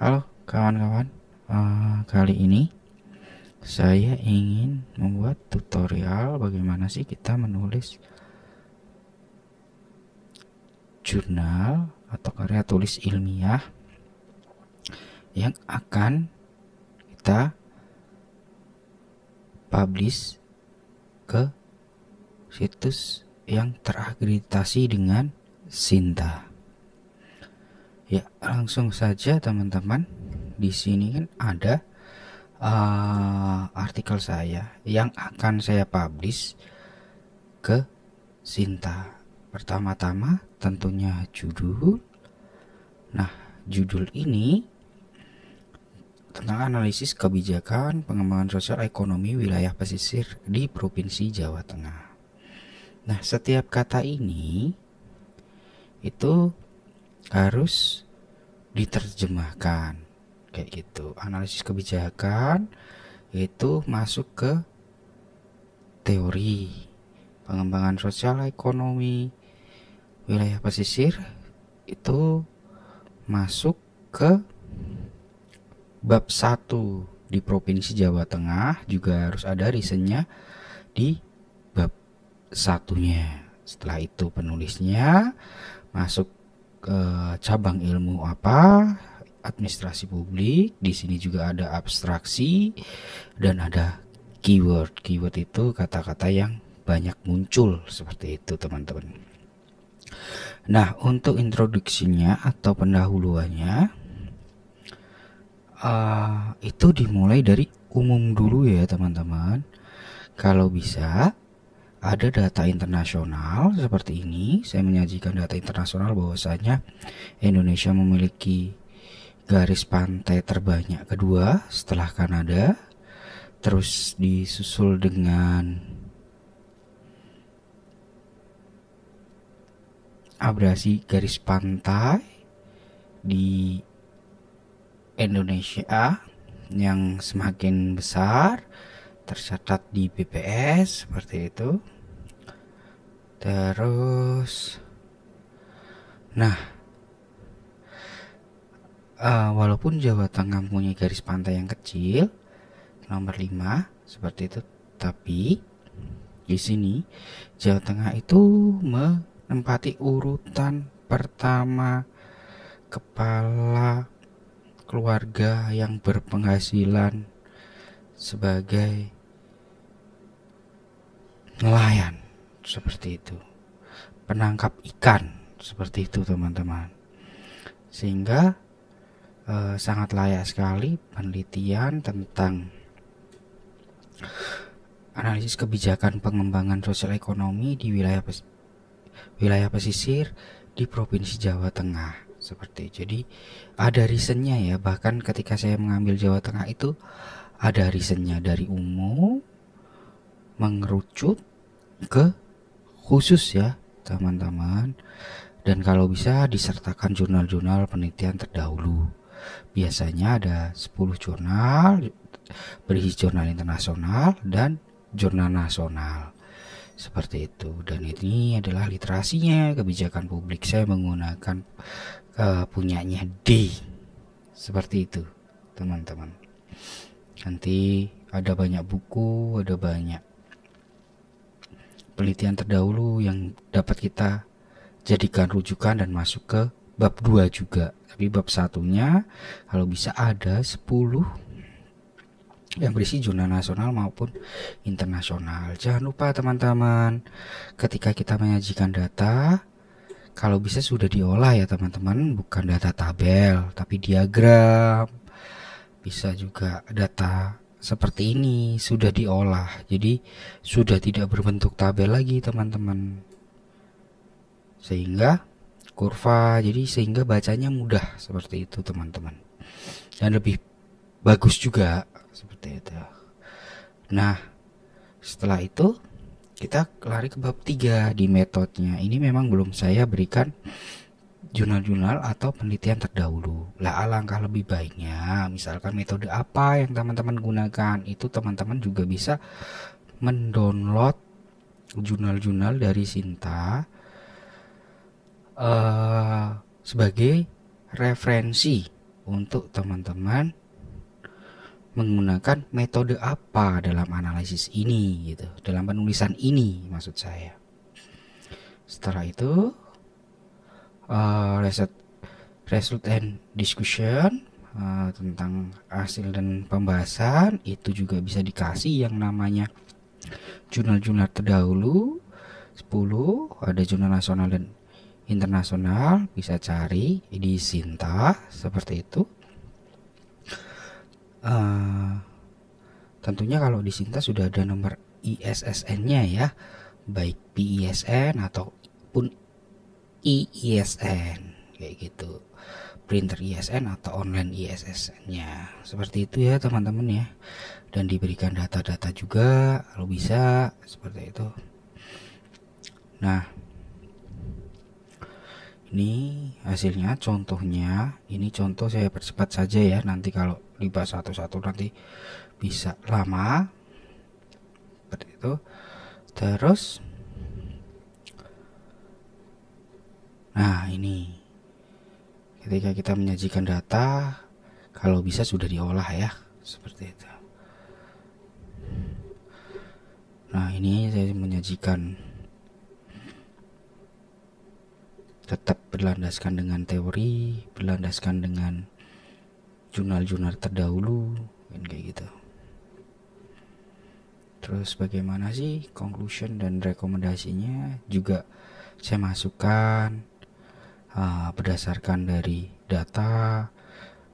Halo kawan-kawan, kali ini saya ingin membuat tutorial bagaimana sih kita menulis jurnal atau karya tulis ilmiah yang akan kita publish ke situs yang terakreditasi dengan Sinta. Ya, langsung saja teman-teman. Di sini kan ada artikel saya yang akan saya publish ke Sinta. Pertama-tama tentunya judul. Nah, judul ini tentang analisis kebijakan pengembangan sosial ekonomi wilayah pesisir di Provinsi Jawa Tengah. Nah, setiap kata ini itu harus diterjemahkan kayak gitu. Analisis kebijakan itu masuk ke teori pengembangan sosial ekonomi wilayah pesisir, itu masuk ke bab 1 di Provinsi Jawa Tengah, juga harus ada risetnya di bab satunya. Setelah itu penulisnya masuk ke cabang ilmu apa, administrasi publik. Di sini juga ada abstraksi dan ada keyword. Keyword itu kata-kata yang banyak muncul seperti itu teman-teman. Nah, untuk introduksinya atau pendahuluannya itu dimulai dari umum dulu ya teman-teman. Kalau bisa ada data internasional seperti ini. Saya menyajikan data internasional bahwasanya Indonesia memiliki garis pantai terbanyak kedua setelah Kanada, terus disusul dengan abrasi garis pantai di Indonesia yang semakin besar tercatat di BPS seperti itu. Terus walaupun Jawa Tengah punya garis pantai yang kecil nomor 5 seperti itu, tapi di sini Jawa Tengah itu menempati urutan pertama kepala keluarga yang berpenghasilan sebagai nelayan seperti itu, penangkap ikan seperti itu teman-teman. Sehingga sangat layak sekali penelitian tentang analisis kebijakan pengembangan sosial ekonomi di wilayah pesisir di Provinsi Jawa Tengah seperti. Jadi ada risetnya ya, bahkan ketika saya mengambil Jawa Tengah itu ada risetnya dari umum mengerucut ke khusus ya teman-teman. Dan kalau bisa disertakan jurnal-jurnal penelitian terdahulu. Biasanya ada 10 jurnal berisi jurnal internasional dan jurnal nasional seperti itu. Dan ini adalah literasinya kebijakan publik. Saya menggunakan punyanya D seperti itu teman-teman. Nanti ada banyak buku, ada banyak penelitian terdahulu yang dapat kita jadikan rujukan dan masuk ke bab 2 juga. Tapi bab satunya kalau bisa ada 10 yang berisi jurnal nasional maupun internasional. Jangan lupa teman-teman, ketika kita menyajikan data, kalau bisa sudah diolah ya teman-teman, bukan data tabel tapi diagram. Bisa juga data seperti ini sudah diolah, jadi sudah tidak berbentuk tabel lagi teman-teman, sehingga kurva, jadi sehingga bacanya mudah seperti itu teman-teman, dan lebih bagus juga seperti itu. Nah, setelah itu kita lari ke bab 3 di metodenya. Ini memang belum saya berikan jurnal-jurnal atau penelitian terdahulu. Lah, alangkah lebih baiknya misalkan metode apa yang teman-teman gunakan, itu teman-teman juga bisa mendownload jurnal-jurnal dari Sinta sebagai referensi untuk teman-teman menggunakan metode apa dalam analisis ini gitu, dalam penulisan ini maksud saya. Setelah itu result and discussion, tentang hasil dan pembahasan itu juga bisa dikasih yang namanya jurnal-jurnal terdahulu 10, ada jurnal nasional dan internasional, bisa cari di Sinta seperti itu. Tentunya kalau di Sinta sudah ada nomor ISSN-nya ya, baik PISN ataupun IISN kayak gitu, printer ISN atau online ISSN-nya seperti itu ya teman-teman ya. Dan diberikan data-data juga kalau bisa seperti itu. Nah, ini hasilnya, contohnya. Ini contoh saya percepat saja ya, nanti kalau dibahas satu-satu nanti bisa lama seperti itu. Terus nah ini ketika kita menyajikan data, kalau bisa sudah diolah ya seperti itu. Nah ini saya menyajikan tetap berlandaskan dengan teori, berlandaskan dengan jurnal-jurnal terdahulu kan kayak gitu. Terus bagaimana sih conclusion dan rekomendasinya juga saya masukkan berdasarkan dari data,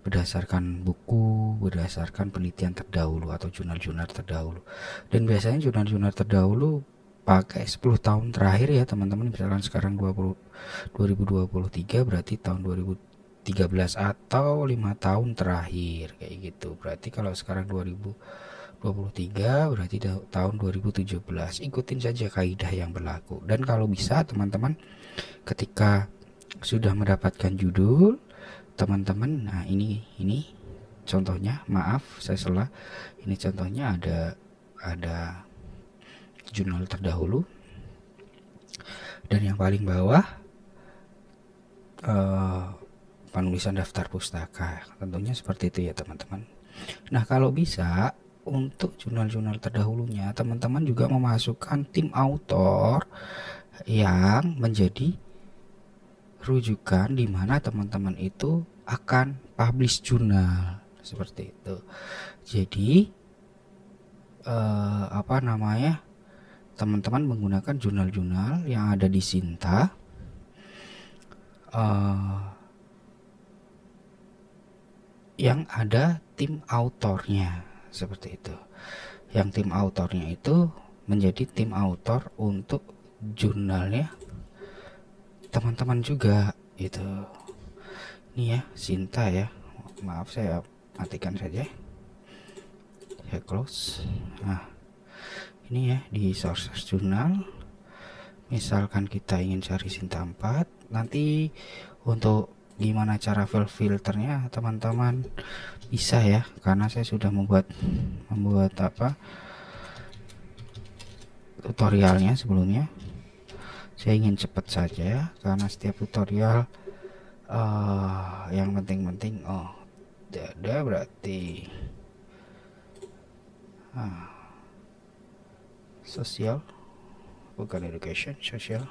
berdasarkan buku, berdasarkan penelitian terdahulu atau jurnal-jurnal terdahulu. Dan biasanya jurnal-jurnal terdahulu pakai 10 tahun terakhir ya teman-teman. Misalkan sekarang 2023 berarti tahun 2013 atau 5 tahun terakhir kayak gitu. Berarti kalau sekarang 2023 berarti tahun 2017. Ikutin saja kaidah yang berlaku. Dan kalau bisa teman-teman ketika sudah mendapatkan judul, teman-teman, nah ini contohnya, maaf saya salah, ini contohnya ada jurnal terdahulu, dan yang paling bawah penulisan daftar pustaka, tentunya seperti itu ya teman-teman. Nah kalau bisa untuk jurnal-jurnal terdahulunya teman-teman juga memasukkan tim autor yang menjadi rujukan di mana teman-teman itu akan publish jurnal seperti itu. Jadi teman-teman menggunakan jurnal-jurnal yang ada di Sinta, yang ada tim autornya seperti itu. Yang tim autornya itu menjadi tim autor untuk jurnalnya teman-teman juga itu. Ini ya Sinta ya, maaf saya matikan saja, saya close. Nah ini ya di sources jurnal, misalkan kita ingin cari Sinta 4, nanti untuk gimana cara filternya teman-teman bisa ya, karena saya sudah membuat tutorialnya sebelumnya. Saya ingin cepat saja karena setiap tutorial yang penting-penting tidak ada berarti sosial, bukan education, sosial.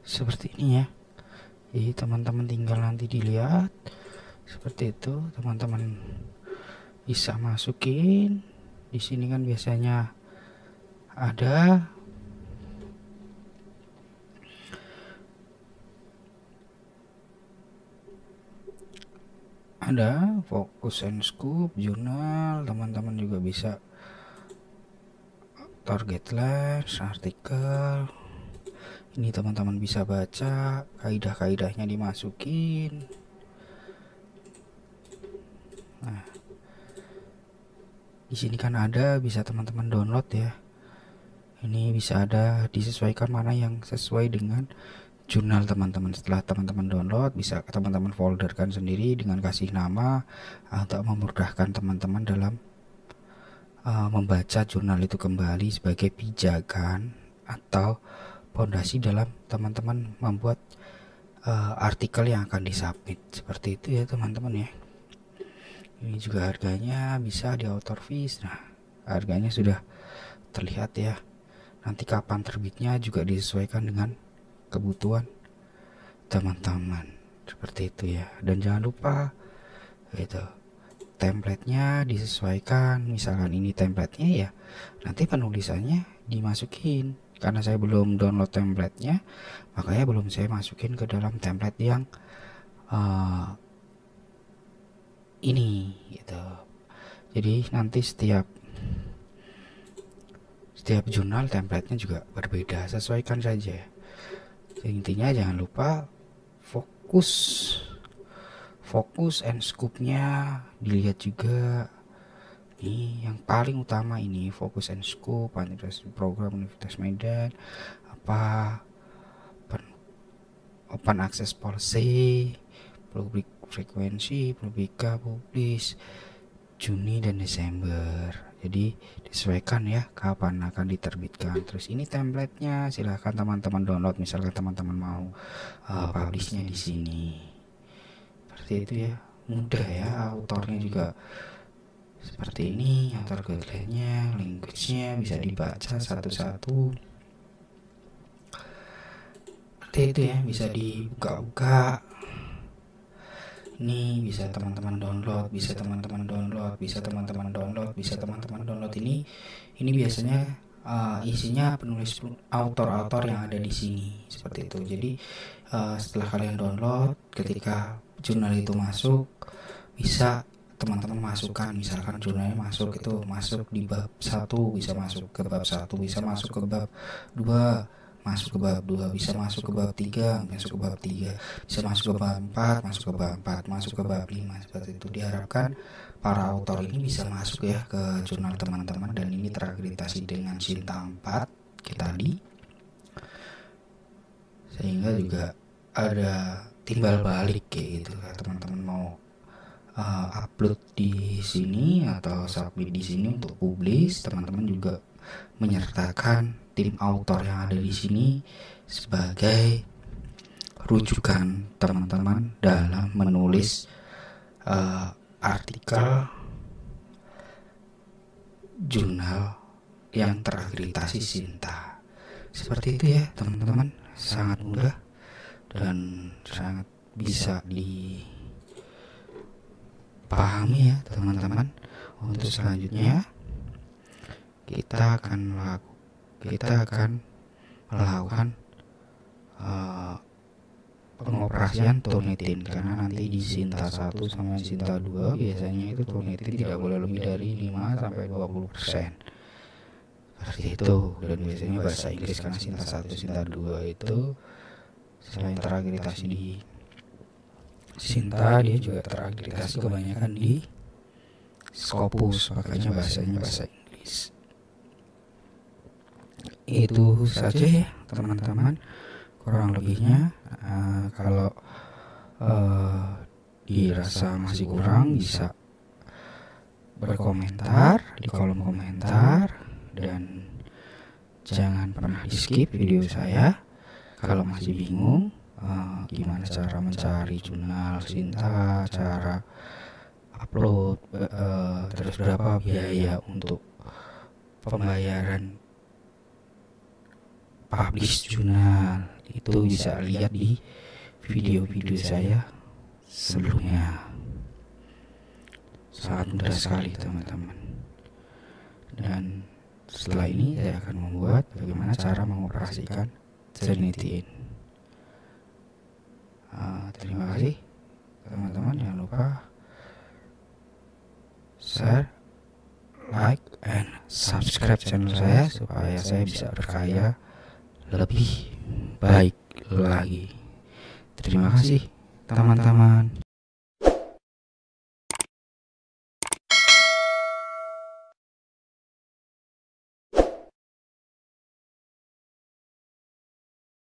Seperti ini ya. Jadi teman-teman tinggal nanti dilihat seperti itu, teman-teman bisa masukin di sini kan biasanya ada fokus and scope jurnal, teman-teman juga bisa target lens, artikel. Ini teman-teman bisa baca kaidah-kaidahnya dimasukin. Nah, di sini kan ada, bisa teman-teman download ya. Ini bisa ada disesuaikan mana yang sesuai dengan jurnal teman-teman. Setelah teman-teman download, bisa teman-teman folderkan sendiri dengan kasih nama atau memudahkan teman-teman dalam membaca jurnal itu kembali sebagai pijakan atau pondasi dalam teman-teman membuat artikel yang akan disubmit. Seperti itu ya teman-teman ya. Ini juga harganya bisa di author fees. Nah, harganya sudah terlihat ya. Nanti kapan terbitnya juga disesuaikan dengan kebutuhan teman-teman. Seperti itu ya. Dan jangan lupa gitu, template-nya disesuaikan. Misalkan ini template-nya ya, nanti penulisannya dimasukin. Karena saya belum download template-nya, makanya belum saya masukin ke dalam template yang ini gitu. Jadi nanti setiap jurnal template-nya juga berbeda, sesuaikan saja. Intinya jangan lupa fokus and scope-nya dilihat juga. Ini yang paling utama, ini fokus and scope program Universitas Medan, open access policy, public frekuensi, publika, publis Juni dan Desember. Jadi disesuaikan ya kapan akan diterbitkan. Terus ini template-nya, silahkan teman-teman download misalkan teman-teman mau publish-nya di sini. Seperti itu ya, mudah ya. Autornya juga seperti ini, author guideline-nya, language-nya bisa dibaca satu-satu. Seperti itu ya, bisa dibuka-buka. Ini bisa teman-teman download, bisa teman-teman download ini biasanya isinya penulis autor-autor yang ada di sini seperti itu. Jadi setelah kalian download, ketika jurnal itu masuk, bisa teman-teman masukkan. Misalkan jurnalnya masuk di bab 1, bisa masuk ke bab 1, bisa masuk ke bab 2, masuk ke bab 2, bisa masuk ke bab 3, masuk ke bab 3, bisa masuk ke bab 4, masuk ke bab 4, masuk ke bab 5. Seperti itu. Diharapkan para autor ini bisa masuk ya ke jurnal teman-teman, dan ini terakreditasi dengan Sinta 4 tadi, sehingga juga ada timbal balik kayak gitu. Teman-teman mau upload di sini atau submit di sini untuk publish, teman-teman juga menyertakan tim autor yang ada di sini sebagai rujukan teman-teman dalam menulis artikel jurnal yang terakreditasi Sinta. Seperti itu ya teman-teman, sangat mudah dan sangat bisa dipahami ya teman-teman. Untuk selanjutnya kita akan melakukan pengoperasian Turnitin, karena nanti di Sinta 1 sama Sinta 2 biasanya itu Turnitin tidak boleh lebih dari 5-20%. Seperti itu. Dan biasanya bahasa Inggris, karena Sinta 1 Sinta 2 itu selain terakreditasi di Sinta, dia juga terakreditasi kebanyakan di Scopus, makanya bahasanya bahasa Inggris. Itu saja ya teman-teman, kurang lebihnya. Kalau dirasa masih kurang, bisa berkomentar di kolom komentar, dan jangan pernah di skip video saya. Kalau masih bingung gimana cara mencari jurnal Sinta, cara upload, terus berapa biaya untuk pembayaran publish jurnal, itu bisa lihat di video-video saya sebelumnya. Sangat mudah sekali teman-teman. Dan setelah ini saya akan membuat bagaimana cara mengoperasikan Turnitin. Terima kasih teman-teman, jangan lupa share, like, and subscribe channel saya supaya saya bisa berkarya lebih baik lagi. Terima kasih teman-teman.